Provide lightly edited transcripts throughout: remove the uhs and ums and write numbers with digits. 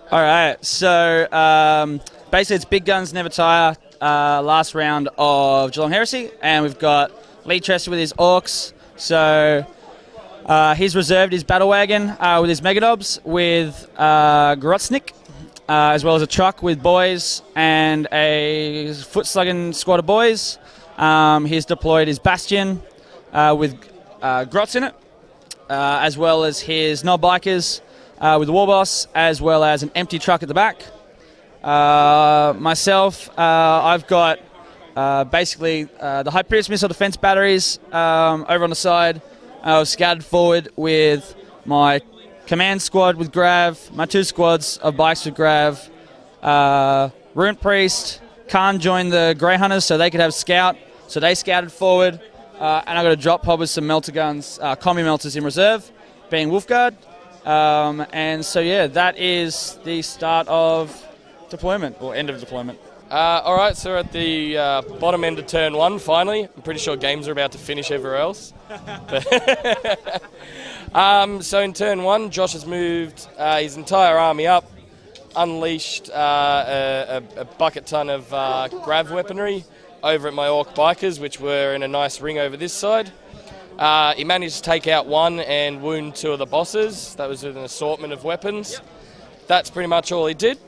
All right, so basically it's Big Guns Never Tire, last round of Geelong Heresy, and we've got Lee Chester with his Orcs. So he's reserved his Battle Wagon with his Megadobs with Grotznik, as well as a truck with boys and a foot-slugging squad of boys. He's deployed his Bastion with Grotz in it, as well as his Knob Bikers with the Warboss, as well as an empty truck at the back. Myself, I've got basically the Hyperius missile defense batteries over on the side. I was scattered forward with my command squad with Grav, my two squads of bikes with Grav. Ruined Priest, Khan joined the Grey Hunters so they could have scout, so they scouted forward. And I got a drop pod with some melter guns, combi melters in reserve, being Wolfguard. And so yeah, that is the start of deployment, or end of deployment. Alright, so we're at the bottom end of turn one finally. I'm pretty sure games are about to finish everywhere else. So in turn one, Josh has moved his entire army up, unleashed a bucket ton of grav weaponry over at my Orc Bikers, which were in a nice ring over this side. He managed to take out one and wound two of the bosses. That was with an assortment of weapons. That's pretty much all he did.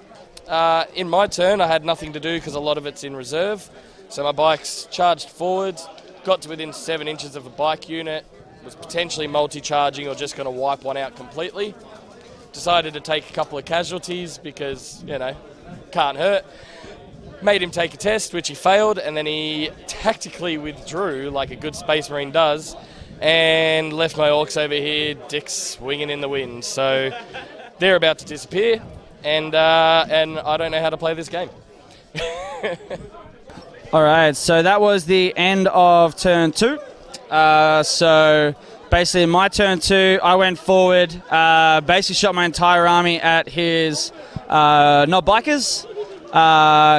In my turn, I had nothing to do because a lot of it's in reserve. So my bikes charged forward, got to within 7 inches of a bike unit, was potentially multi-charging or just going to wipe one out completely. Decided to take a couple of casualties because, you know, can't hurt. Made him take a test, which he failed, and then he tactically withdrew, like a good Space Marine does, and left my Orcs over here, dicks swinging in the wind. So they're about to disappear, and I don't know how to play this game. All right, so that was the end of turn two. So basically my turn two, I went forward, basically shot my entire army at his Knob Bikers.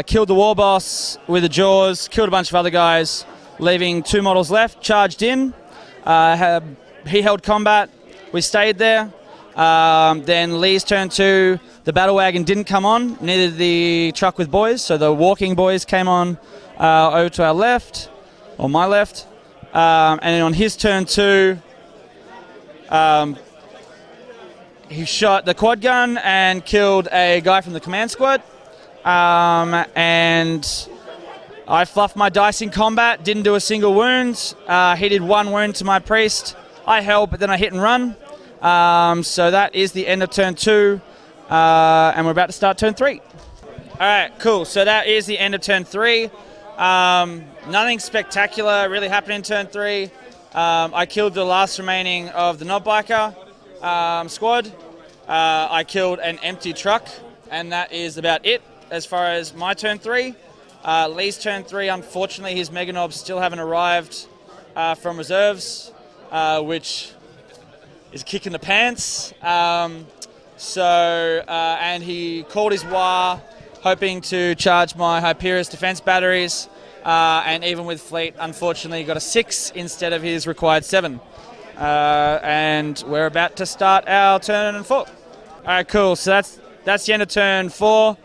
Killed the war boss with the Jaws, killed a bunch of other guys, leaving 2 models left, charged in. He held combat, we stayed there. Then Lee's turn 2, the battle wagon didn't come on, neither did the truck with boys, so the walking boys came on over to our left, or my left. And then on his turn 2, he shot the quad gun and killed a guy from the command squad. And I fluffed my dice in combat, didn't do a single wound. He did 1 wound to my priest. I held, but then I hit and run. So that is the end of turn 2, and we're about to start turn 3. All right, cool. So that is the end of turn 3. Nothing spectacular really happened in turn 3. I killed the last remaining of the Knob Biker squad. I killed an empty truck, and that is about it as far as my turn 3. Lee's turn 3, unfortunately, his Mega Knobs still haven't arrived from reserves, which is kicking the pants. And he called his War, hoping to charge my Hyperius defense batteries, and even with fleet, unfortunately, got a 6 instead of his required 7. And we're about to start our turn 4. All right, cool. So that's the end of turn 4.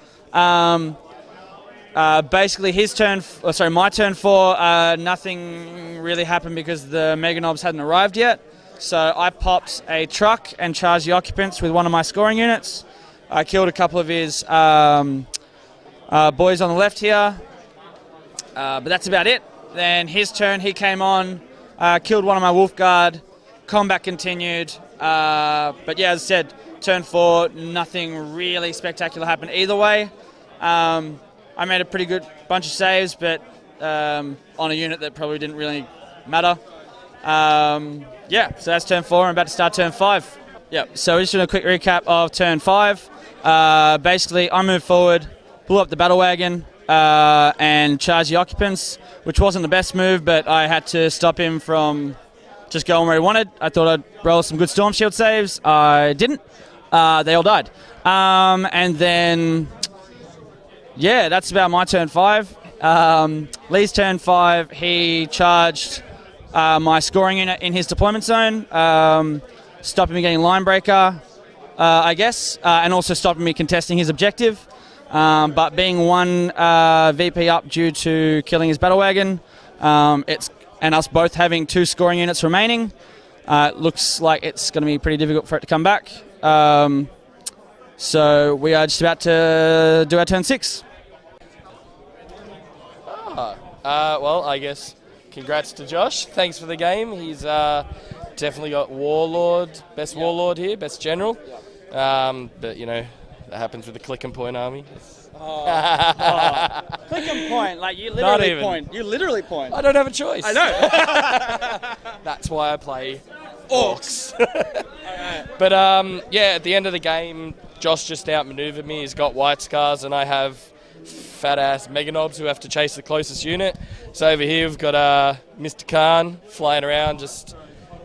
Basically, my turn 4, nothing really happened because the Mega Knobs hadn't arrived yet. So I popped a truck and charged the occupants with one of my scoring units. I killed a couple of his boys on the left here, but that's about it. Then his turn, he came on, killed one of my Wolf Guard. Combat continued, but yeah, as I said, turn 4, nothing really spectacular happened either way. I made a pretty good bunch of saves, but on a unit that probably didn't really matter. Yeah, so that's turn 4. I'm about to start turn 5. Yeah, so we're just doing a quick recap of turn 5. Basically, I moved forward, blew up the battle wagon, and charged the occupants, which wasn't the best move, but I had to stop him from just going where he wanted. I thought I'd roll some good Storm Shield saves. I didn't. They all died. And then, yeah, that's about my turn 5. Lee's turn 5, he charged my scoring unit in his deployment zone, stopping me getting line breaker. I guess, and also stopping me contesting his objective. But being one VP up due to killing his battle wagon, and us both having 2 scoring units remaining, looks like it's going to be pretty difficult for it to come back. So we are just about to do our turn 6. Well, I guess congrats to Josh. Thanks for the game. He's definitely got Warlord, best Warlord here, best General. But, you know, that happens with the click and point army. Click and point, like you literally point. You literally point. I don't have a choice. I know. That's why I play Orcs. But, yeah, at the end of the game, Josh just outmaneuvered me. He's got white scars, and I have fat-ass Mega Knobs who have to chase the closest unit. So over here we've got Mr. Khan flying around, just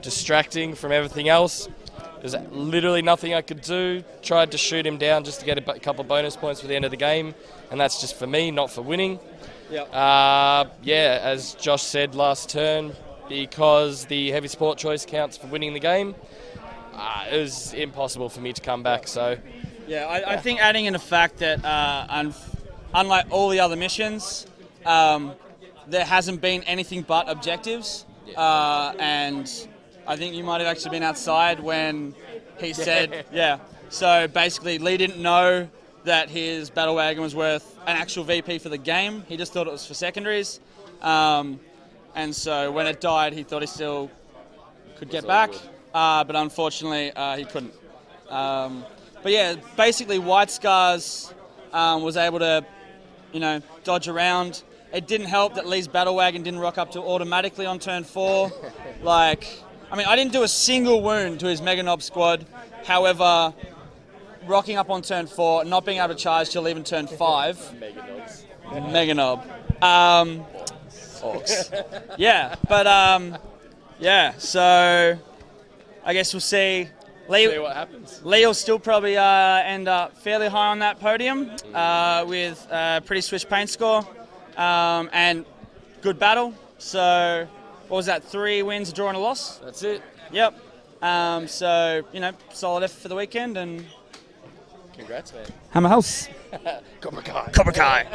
distracting from everything else. There's literally nothing I could do. Tried to shoot him down just to get a couple of bonus points for the end of the game, and that's just for me, not for winning. Yep. Yeah, as Josh said last turn, because the heavy support choice counts for winning the game, it was impossible for me to come back. So, yeah, I think adding in the fact that unlike all the other missions, there hasn't been anything but objectives, and I think you might have actually been outside when he said, yeah. So basically, Lee didn't know that his battle wagon was worth an actual VP for the game. He just thought it was for secondaries. And so when it died, he thought he still could get back. But unfortunately, he couldn't. But yeah, basically, White Scars was able to, dodge around. It didn't help that Lee's battle wagon didn't rock up to automatically on turn 4. I didn't do a single wound to his Mega Knob squad. However, rocking up on turn 4, not being able to charge till even turn 5. Mega Knob. Orcs. Yeah, but yeah. So I guess we'll see. See what happens. Lee will still probably end up fairly high on that podium with a pretty swish paint score and good battle. So. What was that, 3 wins, a draw and a loss? That's it. Yep. So, solid effort for the weekend and... Congrats, man. Hammer House. Cobra Kai. Cobra Kai.